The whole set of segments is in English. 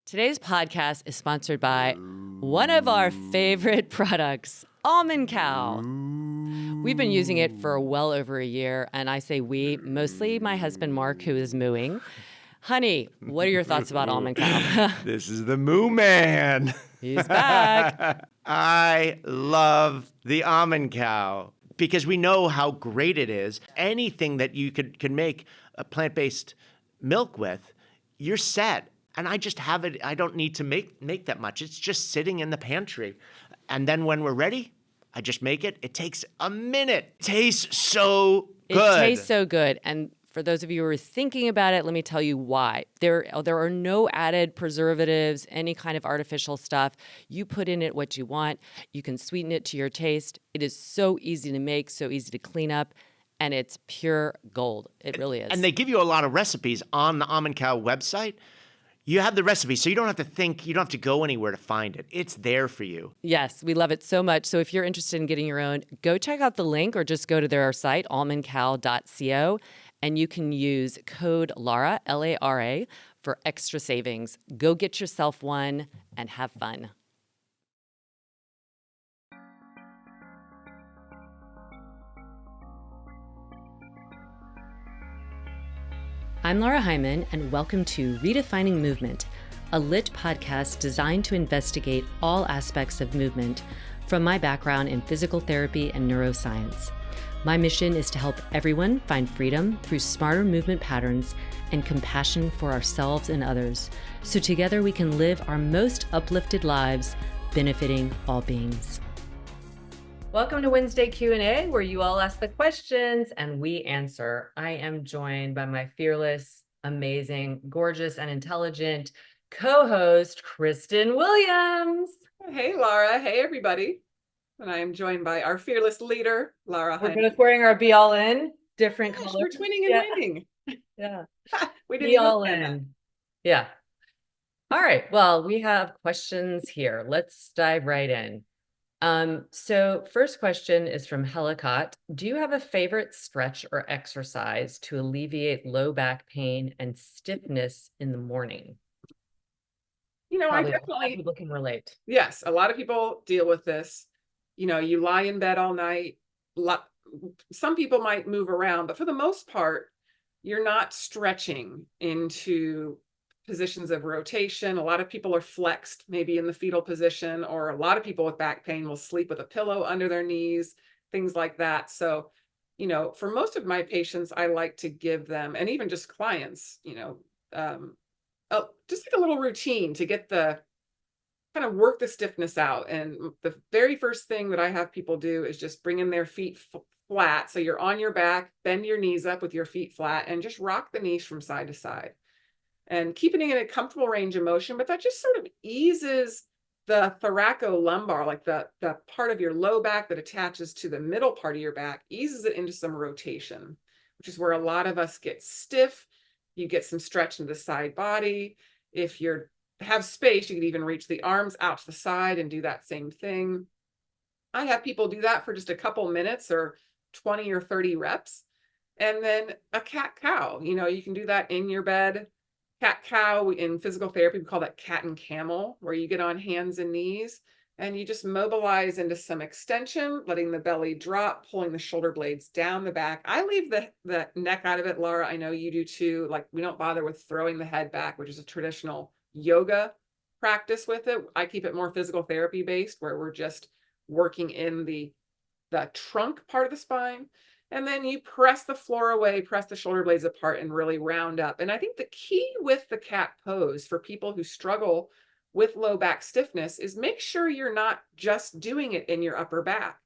Today's podcast is sponsored by one of our favorite products, Almond Cow. We've been using it for well over a year, and I say we, mostly my husband Mark, who is mooing. Honey, what are your thoughts about Almond Cow? This is the Moo Man. He's back. I love the Almond Cow because we know how great it is. Anything that you could make a plant-based milk with, you're set. And I just have it. I don't need to make that much. It's just sitting in the pantry. And then when we're ready, I just make it. It takes a minute. It tastes so good. It tastes so good. And for those of you who are thinking about it, let me tell you why. There are no added preservatives, any kind of artificial stuff. You put in it what you want. You can sweeten it to your taste. It is so easy to make, so easy to clean up. And it's pure gold. It really is. And they give you a lot of recipes on the Almond Cow website. You have the recipe, so you don't have to think, you don't have to go anywhere to find it. It's there for you. Yes, we love it so much. So if you're interested in getting your own, go check out the link or just go to their site, almondcow.co, and you can use code LARA, L-A-R-A, for extra savings. Go get yourself one and have fun. I'm Laura Hyman, and welcome to Redefining Movement, a lit podcast designed to investigate all aspects of movement from my background in physical therapy and neuroscience. My mission is to help everyone find freedom through smarter movement patterns and compassion for ourselves and others, so together we can live our most uplifted lives, benefiting all beings. Welcome to Wednesday Q&A, where you all ask the questions and we answer. I am joined by my fearless, amazing, gorgeous, and intelligent co-host, Kristen Williams. Hey, Laura. Hey, everybody. And I am joined by our fearless leader, Laura We're Hyman. both wearing our Be All In, different Gosh, colors. we're twinning and winning. Yeah. We didn't Be even All plan that. In. Yeah. All right. Well, we have questions here. Let's dive right in. So first question is from Helicott. Do you have a favorite stretch or exercise to alleviate low back pain and stiffness in the morning? You know, Probably I a lot of definitely, people can relate. yes, a lot of people deal with this. You know, you lie in bed all night. Some people might move around, but for the most part, you're not stretching into positions of rotation. A lot of people are flexed, maybe in the fetal position, or a lot of people with back pain will sleep with a pillow under their knees, things like that. So, you know, for most of my patients, I like to give them, and even just clients, just like a little routine to get the kind of work the stiffness out. And the very first thing that I have people do is just bring in their feet flat. So you're on your back, bend your knees up with your feet flat, and just rock the knees from side to side. And keeping it in a comfortable range of motion, but that just sort of eases the thoracolumbar, like the part of your low back that attaches to the middle part of your back, eases it into some rotation, which is where a lot of us get stiff. You get some stretch in the side body. If you have space, you can even reach the arms out to the side and do that same thing. I have people do that for just a couple minutes or 20 or 30 reps. And then a cat-cow, you know, you can do that in your bed. Cat-cow in physical therapy, we call that cat and camel, where you get on hands and knees and you just mobilize into some extension, letting the belly drop, pulling the shoulder blades down the back. I leave the neck out of it, Laura. I know you do too. Like, we don't bother with throwing the head back, which is a traditional yoga practice with it. I keep it more physical therapy based, where we're just working in the trunk part of the spine. And then you press the floor away, press the shoulder blades apart, and really round up. And I think the key with the cat pose for people who struggle with low back stiffness is make sure you're not just doing it in your upper back.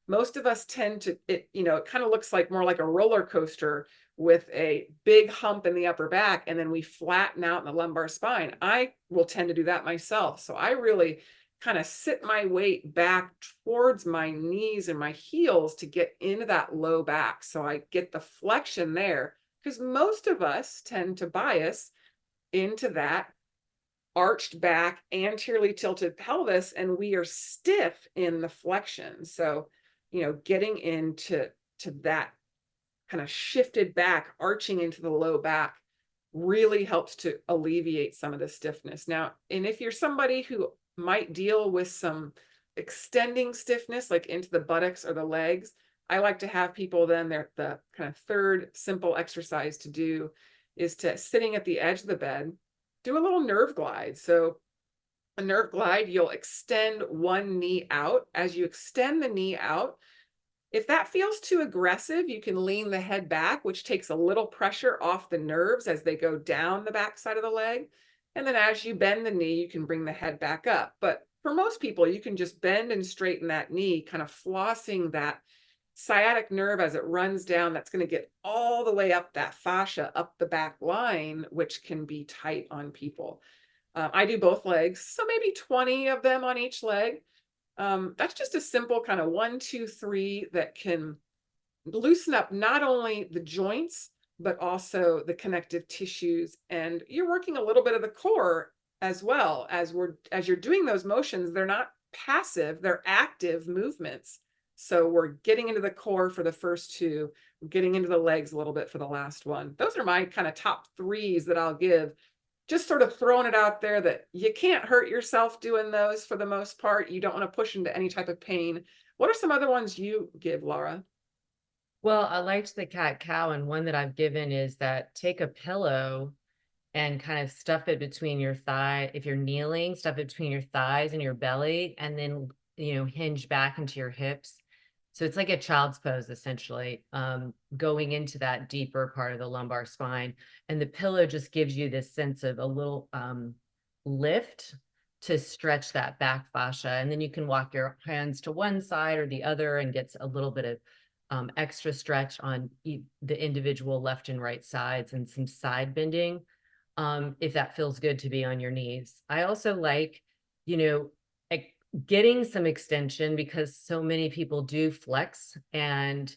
Most of us tend to, it kind of looks like more like a roller coaster with a big hump in the upper back, and then we flatten out in the lumbar spine. I will tend to do that myself. So I really kind of sit my weight back towards my knees and my heels to get into that low back. So I get the flexion there, because most of us tend to bias into that arched back, anteriorly tilted pelvis, and we are stiff in the flexion. So, getting into that kind of shifted back, arching into the low back really helps to alleviate some of the stiffness. Now, and if you're somebody who might deal with some extending stiffness, like into the buttocks or the legs, I like to have people then, the kind of third simple exercise to do is to, sitting at the edge of the bed, do a little nerve glide. So a nerve glide, you'll extend one knee out. As you extend the knee out, if that feels too aggressive, you can lean the head back, which takes a little pressure off the nerves as they go down the back side of the leg. And then as you bend the knee, you can bring the head back up. But for most people, you can just bend and straighten that knee, kind of flossing that sciatic nerve as it runs down. That's going to get all the way up that fascia, up the back line, which can be tight on people. I do both legs, so maybe 20 of them on each leg. That's just a simple kind of 1, 2, 3 that can loosen up not only the joints, but also the connective tissues. And you're working a little bit of the core as well. As you're doing those motions, they're not passive, they're active movements. So we're getting into the core for the first two, getting into the legs a little bit for the last one. Those are my kind of top threes that I'll give. Just sort of throwing it out there that you can't hurt yourself doing those for the most part. You don't want to push into any type of pain. What are some other ones you give, Laura? Well, I liked the cat cow, and one that I've given is that take a pillow and kind of stuff it between your thigh. If you're kneeling, stuff it between your thighs and your belly, and then, hinge back into your hips. So it's like a child's pose, essentially, going into that deeper part of the lumbar spine. And the pillow just gives you this sense of a little lift to stretch that back fascia. And then you can walk your hands to one side or the other and get a little bit of extra stretch on the individual left and right sides, and some side bending, if that feels good to be on your knees. I also like, getting some extension, because so many people do flex, and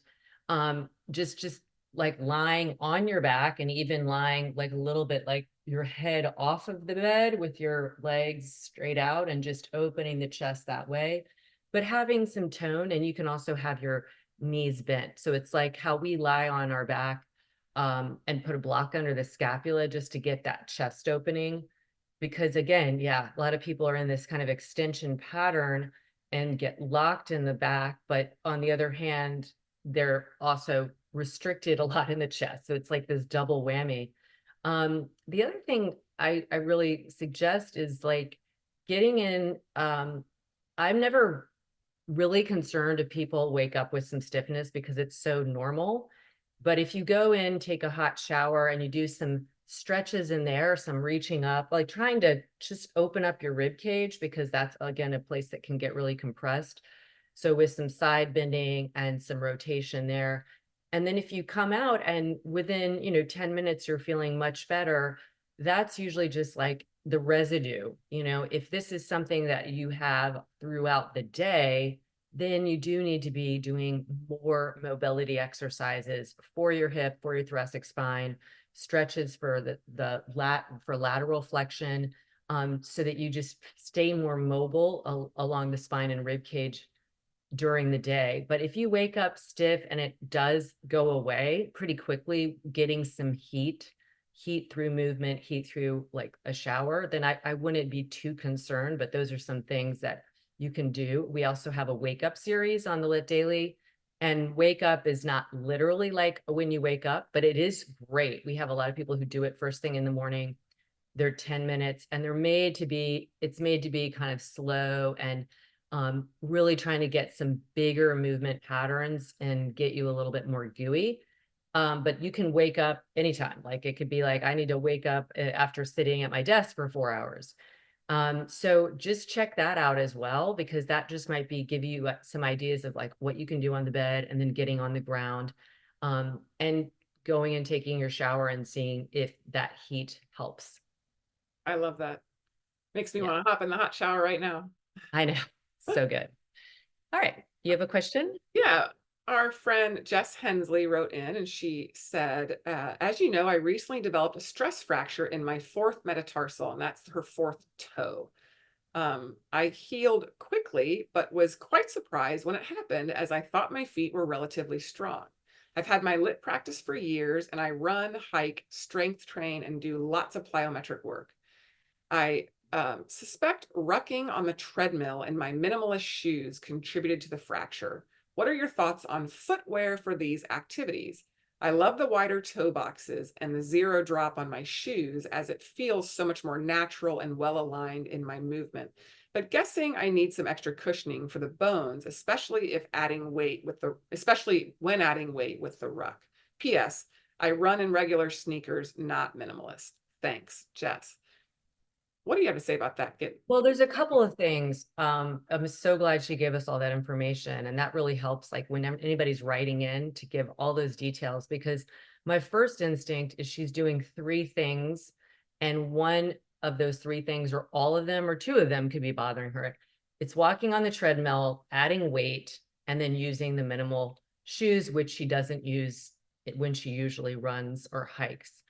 just like lying on your back, and even lying like a little bit like your head off of the bed with your legs straight out, and just opening the chest that way, but having some tone. And you can also have your knees bent, so it's like how we lie on our back, and put a block under the scapula just to get that chest opening. Because again, yeah, a lot of people are in this kind of extension pattern and get locked in the back, but on the other hand, they're also restricted a lot in the chest. So it's like this double whammy. The other thing I really suggest is like getting in. I'm never really concerned if people wake up with some stiffness, because it's so normal. But if you go in, take a hot shower, and you do some stretches in there, some reaching up, like trying to just open up your rib cage, because that's again a place that can get really compressed. So with some side bending and some rotation there. And then if you come out and within, 10 minutes, you're feeling much better, that's usually just like the residue. If this is something that you have throughout the day, then you do need to be doing more mobility exercises for your hip, for your thoracic spine, stretches for for lateral flexion, so that you just stay more mobile along the spine and rib cage during the day. But if you wake up stiff and it does go away pretty quickly, getting some heat through movement, heat through like a shower, then I wouldn't be too concerned. But those are some things that you can do. We also have a wake up series on the Lit Daily. And wake up is not literally like when you wake up, but it is great. We have a lot of people who do it first thing in the morning. They're 10 minutes, and it's made to be kind of slow and really trying to get some bigger movement patterns and get you a little bit more gooey. But you can wake up anytime. Like it could be like, I need to wake up after sitting at my desk for 4 hours. So just check that out as well, because that just might give you some ideas of like what you can do on the bed, and then getting on the ground, and going and taking your shower and seeing if that heat helps. I love that. Makes me Yeah. want to hop in the hot shower right now. I know. So good. All right. You have a question? Yeah. Our friend Jess Hensley wrote in, and she said, as you know, I recently developed a stress fracture in my fourth metatarsal, and that's her fourth toe. I healed quickly, but was quite surprised when it happened, as I thought my feet were relatively strong. I've had my lit practice for years, and I run, hike, strength train, and do lots of plyometric work. I suspect rucking on the treadmill and my minimalist shoes contributed to the fracture. What are your thoughts on footwear for these activities? I love the wider toe boxes and the zero drop on my shoes, as it feels so much more natural and well aligned in my movement. But guessing I need some extra cushioning for the bones, especially when adding weight with the ruck. P.S. I run in regular sneakers, not minimalist. Thanks, Jess. What do you have to say about that? Well, there's a couple of things. I'm so glad she gave us all that information, and that really helps, like when anybody's writing in, to give all those details, because my first instinct is she's doing three things, and one of those three things, or all of them, or two of them, could be bothering her. It's walking on the treadmill, adding weight, and then using the minimal shoes, which she doesn't use when she usually runs or hikes.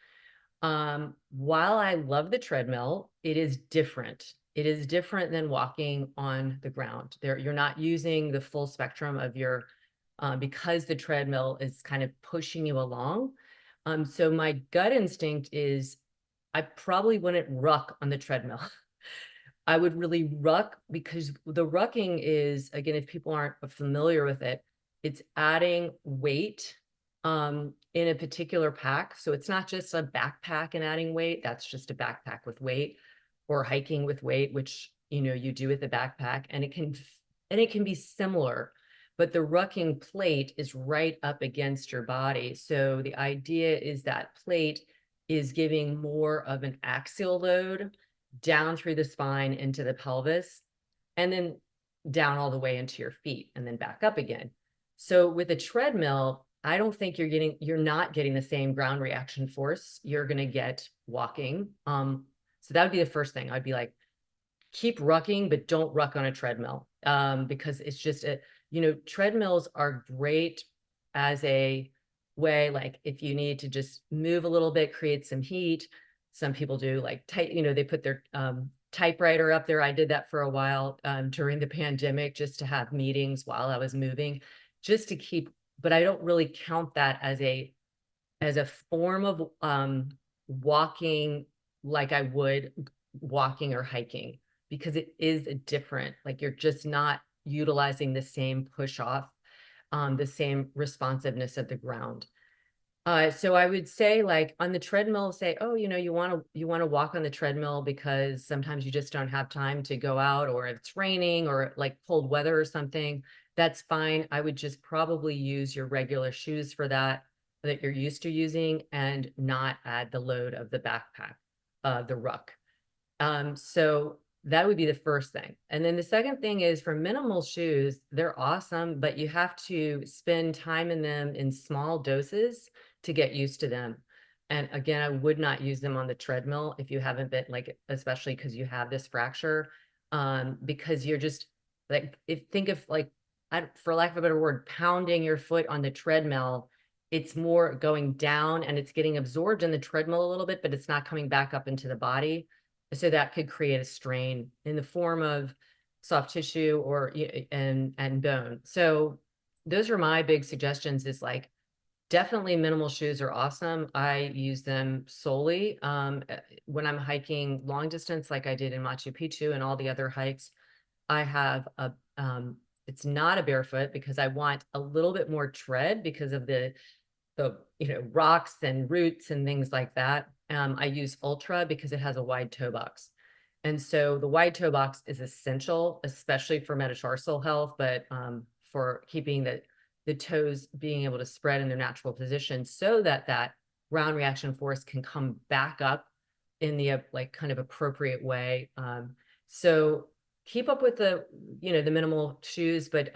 While I love the treadmill, it is different. It is different than walking on the ground. You're not using the full spectrum of your, because the treadmill is kind of pushing you along. So my gut instinct is I probably wouldn't ruck on the treadmill. I would really ruck, because the rucking is, again, if people aren't familiar with it, it's adding weight in a particular pack. So it's not just a backpack and adding weight. That's just a backpack with weight, or hiking with weight, which, you do with a backpack, and it can be similar, but the rucking plate is right up against your body. So the idea is that plate is giving more of an axial load down through the spine into the pelvis, and then down all the way into your feet, and then back up again. So with a treadmill, I don't think you're not getting the same ground reaction force you're going to get walking. So that would be the first thing. I'd be like, keep rucking, but don't ruck on a treadmill. Because it's just treadmills are great as a way, like if you need to just move a little bit, create some heat. Some people do like they put their typewriter up there. I did that for a while during the pandemic, just to have meetings while I was moving, just to keep. But I don't really count that as a form of walking like I would walking or hiking, because it is a different, like you're just not utilizing the same push off, the same responsiveness of the ground. So I would say, like on the treadmill, say, oh, you want to walk on the treadmill because sometimes you just don't have time to go out, or it's raining, or like cold weather or something. That's fine. I would just probably use your regular shoes for that you're used to using, and not add the load of the backpack, the ruck. So that would be the first thing. And then the second thing is, for minimal shoes, they're awesome, but you have to spend time in them in small doses to get used to them. And again, I would not use them on the treadmill if you haven't been, like, especially because you have this fracture, because you're just like, think of like, for lack of a better word, pounding your foot on the treadmill. It's more going down, and it's getting absorbed in the treadmill a little bit, but it's not coming back up into the body. So that could create a strain in the form of soft tissue and bone. So those are my big suggestions, is like, definitely minimal shoes are awesome. I use them solely when I'm hiking long distance, like I did in Machu Picchu and all the other hikes. I have it's not a barefoot, because I want a little bit more tread because of the rocks and roots and things like that. I use Ultra because it has a wide toe box. And so the wide toe box is essential, especially for metatarsal health, but for keeping the toes being able to spread in their natural position, so that ground reaction force can come back up in the like kind of appropriate way. So keep up with the minimal shoes, but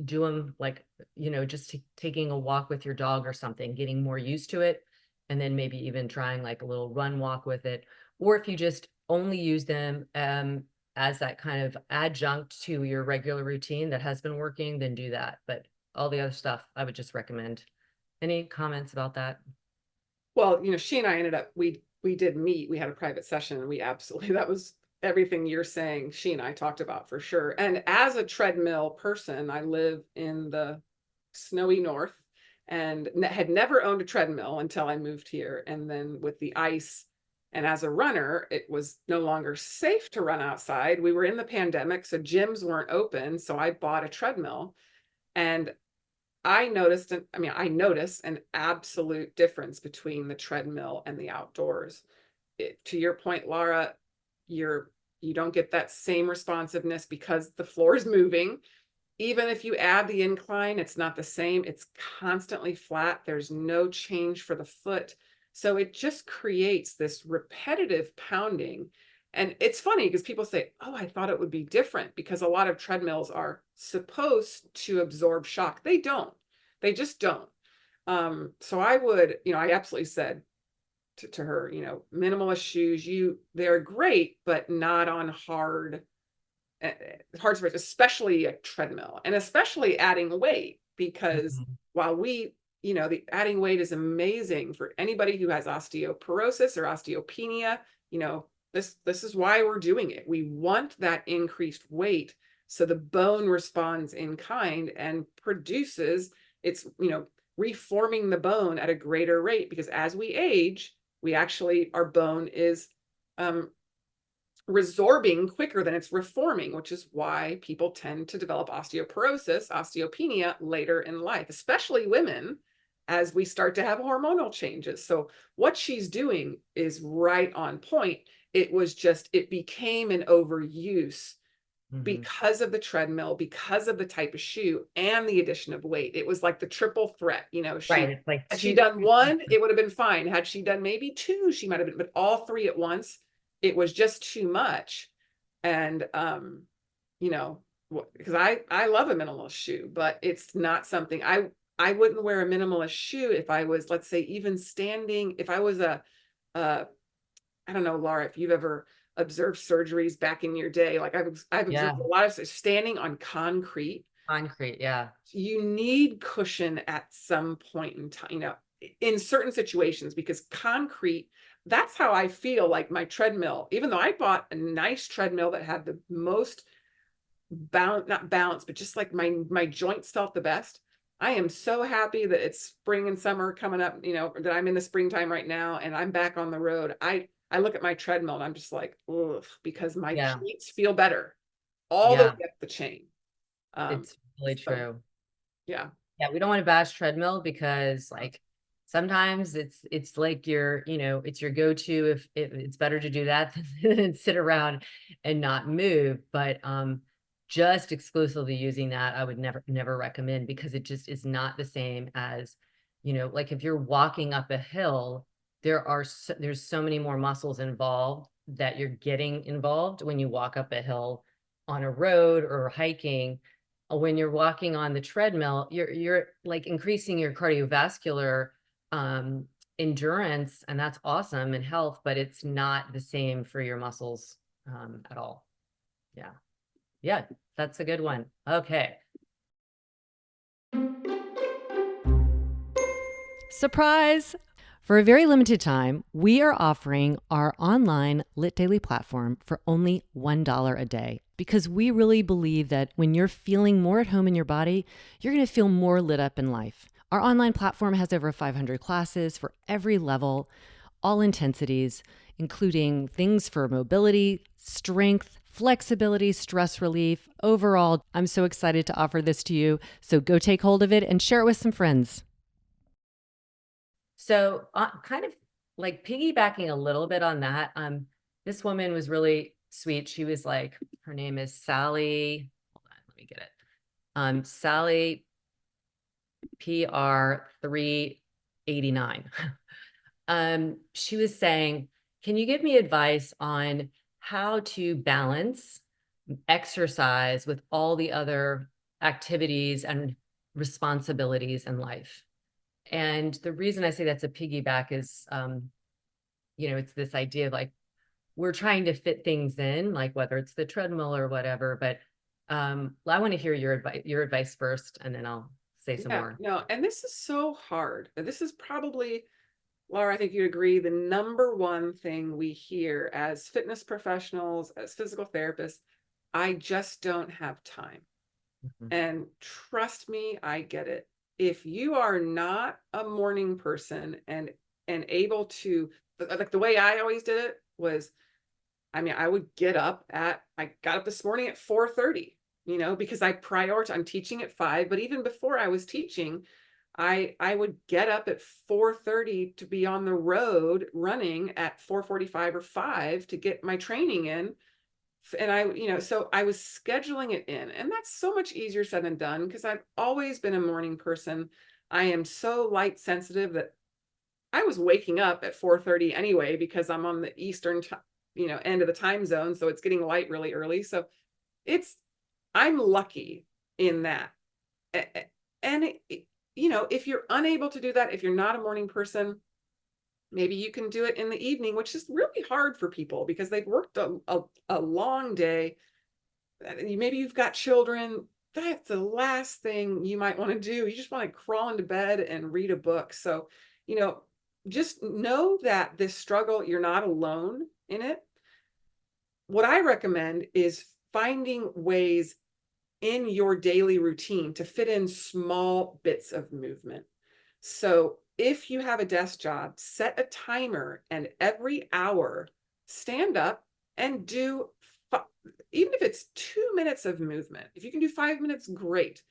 do them like, just taking a walk with your dog or something, getting more used to it, and then maybe even trying like a little run walk with it. Or if you just only use them as that kind of adjunct to your regular routine that has been working, then do that. But all the other stuff, I would just recommend. Any comments about that? Well, she and I ended up, we did meet, we had a private session, and we absolutely, that was everything you're saying, she and I talked about for sure. And as a treadmill person, I live in the snowy north, and had never owned a treadmill until I moved here. And then with the ice, and as a runner, it was no longer safe to run outside. We were in the pandemic, so gyms weren't open. So I bought a treadmill, and I noticed, I notice an absolute difference between the treadmill and the outdoors. To your point, Laura, you don't get that same responsiveness because the floor is moving. Even if you add the incline, it's not the same. It's constantly flat. There's no change for the foot. So it just creates this repetitive pounding. And it's funny because people say, oh, I thought it would be different, because a lot of treadmills are supposed to absorb shock. They don't. They just don't. So I would, I absolutely said to her, minimalist shoes, they're great, but not on hard surface, especially a treadmill, and especially adding weight, because while the adding weight is amazing for anybody who has osteoporosis or osteopenia, this is why we're doing it. We want that increased weight so the bone responds in kind and produces reforming the bone at a greater rate, because as we age, our bone is resorbing quicker than it's reforming, which is why people tend to develop osteoporosis, osteopenia later in life, especially women, as we start to have hormonal changes. So what she's doing is right on point. It became an overuse because of the treadmill, because of the type of shoe, and the addition of weight. It was like the triple threat. Right. It's like had she done one, it would have been fine. Had she done maybe two, she might have been, but all three at once, it was just too much. And because I love a minimalist shoe, but it's not something I wouldn't wear a minimalist shoe if I was, let's say, even standing, if I was I don't know, Laura, if you've ever observed surgeries back in your day, like I've observed a lot of standing on concrete. Yeah. You need cushion at some point in time, in certain situations, because concrete, that's how I feel like my treadmill, even though I bought a nice treadmill that had the most not balance, but just like my joints felt the best. I am so happy that it's spring and summer coming up, that I'm in the springtime right now and I'm back on the road. I look at my treadmill and I'm just like, ugh, because my joints feel better all the way up the chain. It's really true. Yeah. We don't want to bash treadmill, because like sometimes it's like it's your go-to. If it's better to do that than sit around and not move. But just exclusively using that, I would never recommend, because it just is not the same as, like if you're walking up a hill, there's so many more muscles involved that you're getting involved when you walk up a hill on a road or hiking. When you're walking on the treadmill, you're like increasing your cardiovascular endurance, and that's awesome, and health, but it's not the same for your muscles at all. Yeah, that's a good one. Okay. Surprise! For a very limited time, we are offering our online Lit Daily platform for only $1 a day, because we really believe that when you're feeling more at home in your body, you're going to feel more lit up in life. Our online platform has over 500 classes for every level, all intensities, including things for mobility, strength, flexibility, stress relief. Overall, I'm so excited to offer this to you. So go take hold of it and share it with some friends. So kind of like piggybacking a little bit on that, this woman was really sweet. She was like, her name is Sally. Hold on, let me get it. Sally PR 389. She was saying, can you give me advice on how to balance exercise with all the other activities and responsibilities in life? And the reason I say that's a piggyback is, it's this idea of like, we're trying to fit things in, like whether it's the treadmill or whatever, but I want to hear your advice first, and then I'll say some more. No, and this is so hard. This is probably, Laura, I think you'd agree, the number one thing we hear as fitness professionals, as physical therapists: I just don't have time. And trust me, I get it. if you are not a morning person and able to, like the way I always did it was, I mean, I got up this morning at 4:30, because I'm teaching at 5, but even before I was teaching, I would get up at 4:30 to be on the road running at 4:45 or 5 to get my training in. And so I was scheduling it in, and that's so much easier said than done because I've always been a morning person. I am so light sensitive that I was waking up at 4:30 anyway because I'm on the Eastern, end of the time zone. So it's getting light really early. So I'm lucky in that. And if you're unable to do that, if you're not a morning person, maybe you can do it in the evening, which is really hard for people because they've worked a long day. Maybe you've got children. That's the last thing you might want to do. You just want to crawl into bed and read a book. So, just know that this struggle, you're not alone in it. What I recommend is finding ways in your daily routine to fit in small bits of movement. So if you have a desk job, set a timer and every hour stand up and do, even if it's 2 minutes of movement. If you can do 5 minutes, great.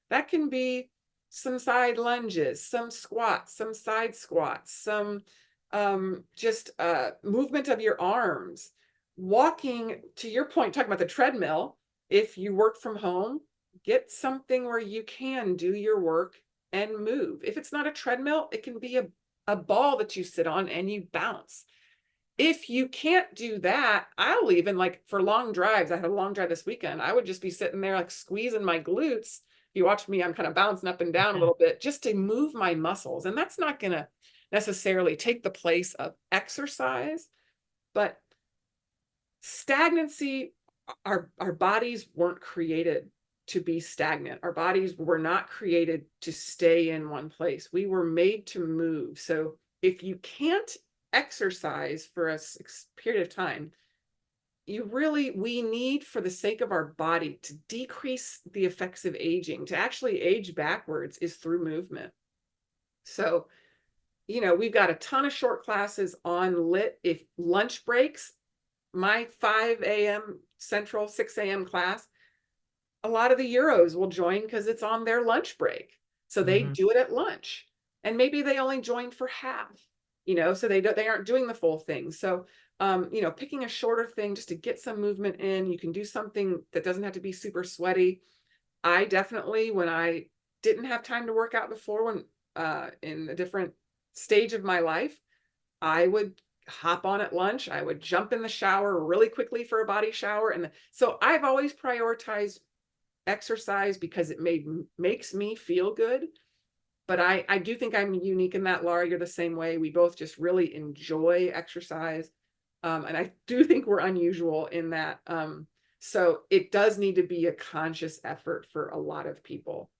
That can be some side lunges, some squats, some side squats, some just movement of your arms, walking. To your point, talking about the treadmill, if you work from home, get something where you can do your work and move. If it's not a treadmill, it can be a ball that you sit on and you bounce. If you can't do that, I'll even, like, for long drives, I had a long drive this weekend, I would just be sitting there like squeezing my glutes. If you watch me, I'm kind of bouncing up and down a little bit just to move my muscles. And that's not going to necessarily take the place of exercise, but stagnancy, our bodies weren't created to be stagnant. Our bodies were not created to stay in one place. We were made to move. So if you can't exercise for a period of time, we need, for the sake of our body, to decrease the effects of aging. To actually age backwards is through movement. So, we've got a ton of short classes on lit. If lunch breaks, my 5 a.m. Central, 6 a.m. class, a lot of the Euros will join because it's on their lunch break. So they do it at lunch, and maybe they only join for half, so they aren't doing the full thing. So, picking a shorter thing just to get some movement in. You can do something that doesn't have to be super sweaty. I definitely, when I didn't have time to work out before, when in a different stage of my life, I would hop on at lunch. I would jump in the shower really quickly for a body shower. And so I've always prioritized exercise because it makes me feel good. But I do think I'm unique in that, Laura. You're the same way. We both just really enjoy exercise. And I do think we're unusual in that. So it does need to be a conscious effort for a lot of people.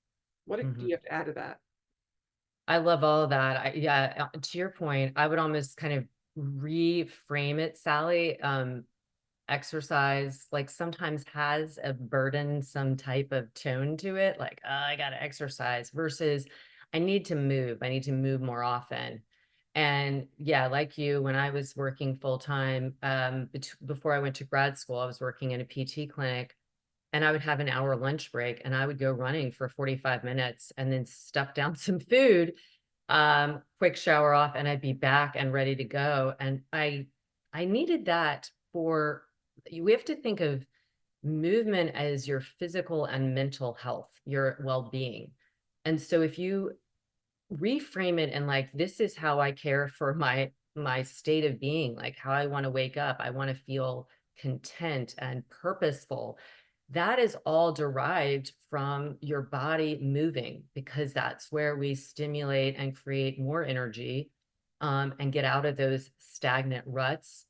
What do you have to add to that? I love all of that. To your point, I would almost kind of reframe it, Sally. Exercise, like, sometimes has a burdensome type of tone to it, like, I gotta exercise, versus I need to move. I need to move more often. And yeah, like you, when I was working full time, before I went to grad school, I was working in a PT clinic, and I would have an hour lunch break, and I would go running for 45 minutes and then stuff down some food, quick shower off, and I'd be back and ready to go. And I needed that. We have to think of movement as your physical and mental health, your well-being. And so if you reframe it and, like, this is how I care for my state of being, like how I want to wake up, I want to feel content and purposeful. That is all derived from your body moving, because that's where we stimulate and create more energy, and get out of those stagnant ruts.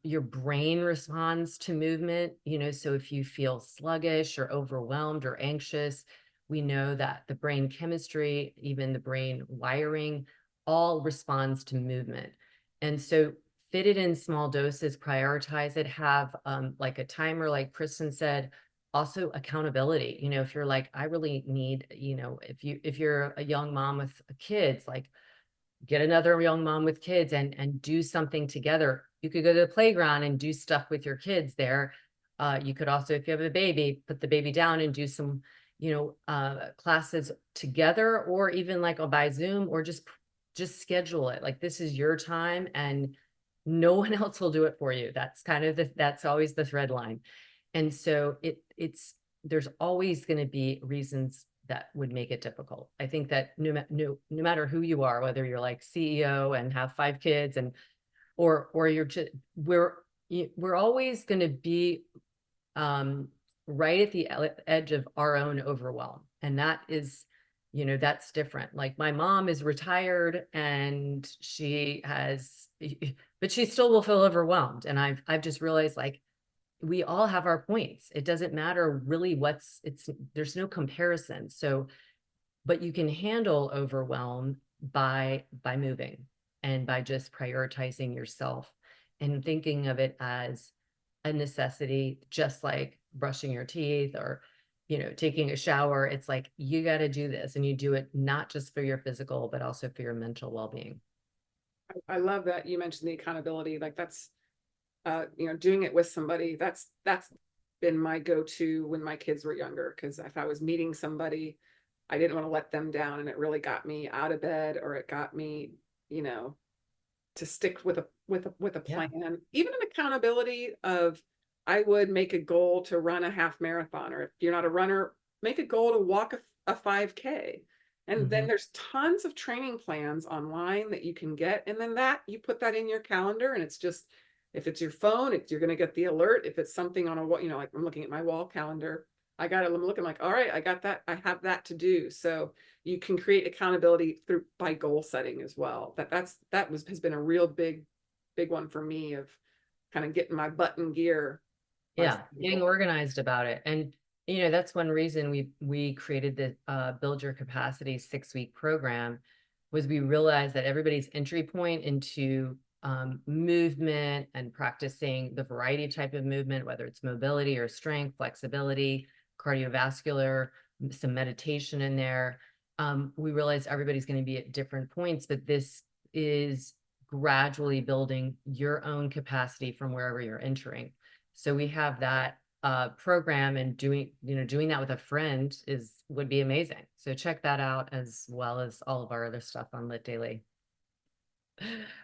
Your brain responds to movement, so if you feel sluggish or overwhelmed or anxious, we know that the brain chemistry, even the brain wiring, all responds to movement. And so fit it in small doses, prioritize it, have like a timer, like Kristen said, also accountability. If you're like, I really need, if you're a young mom with kids, like get another young mom with kids and do something together. You could go to the playground and do stuff with your kids there. You could also, if you have a baby, put the baby down and do some, classes together, or even like by Zoom, or just schedule it. Like, this is your time and no one else will do it for you. That's kind of that's always the thread line. And so there's always going to be reasons that would make it difficult. I think that no matter who you are, whether you're like CEO and have 5 kids or you're just, we're always going to be right at the edge of our own overwhelm. And that is, that's different. Like, my mom is retired and but she still will feel overwhelmed. And I've just realized, like, we all have our points. It doesn't matter really there's no comparison. So, but you can handle overwhelm by moving and by just prioritizing yourself and thinking of it as a necessity, just like brushing your teeth or, taking a shower. It's like, you got to do this, and you do it not just for your physical, but also for your mental well-being. I love that you mentioned the accountability. Like, that's, doing it with somebody. That's been my go-to when my kids were younger. Because if I was meeting somebody, I didn't want to let them down, and it really got me out of bed, or it got me, to stick with a plan. Yeah. Even an accountability of, I would make a goal to run a half marathon, or if you're not a runner, make a goal to walk a 5K. And then there's tons of training plans online that you can get. And then you put that in your calendar, and it's just, if it's your phone, you're going to get the alert. If it's something on a wall, like I'm looking at my wall calendar, I'm looking like, all right, I got that. I have that to do. So you can create accountability by goal setting as well. Has been a real big one for me, of kind of getting my butt in gear. Yeah, getting organized about it. And, that's one reason we created the Build Your Capacity 6-week program, was we realized that everybody's entry point into movement and practicing the variety of type of movement, whether it's mobility or strength, flexibility, cardiovascular, some meditation in there. We realized everybody's going to be at different points, but this is gradually building your own capacity from wherever you're entering. So we have that program, and doing that with a friend would be amazing. So check that out, as well as all of our other stuff on Lit Daily.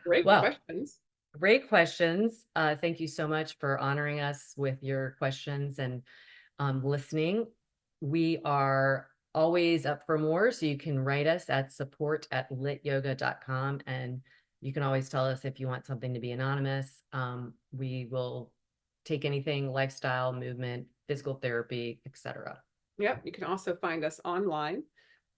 Great questions. Great questions. Thank you so much for honoring us with your questions and listening. We are always up for more, so you can write us at support@lityoga.com, and you can always tell us if you want something to be anonymous. We will take anything: lifestyle, movement, physical therapy, etc. Yep. You can also find us online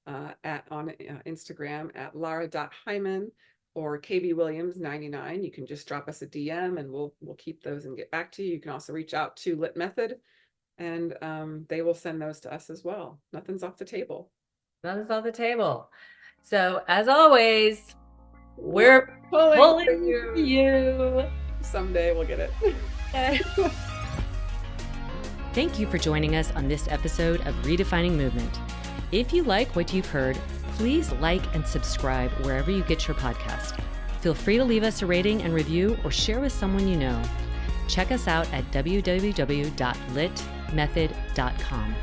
on Instagram at lara.hyman or kbwilliams99. You can just drop us a DM, and we'll keep those and get back to you. You can also reach out to Lit Method, and they will send those to us as well. Nothing's off the table. Nothing's off the table. So, as always, we're pulling for you. Someday we'll get it. Thank you for joining us on this episode of Redefining Movement. If you like what you've heard, please like and subscribe wherever you get your podcast. Feel free to leave us a rating and review, or share with someone you know. Check us out at www.litmethod.com.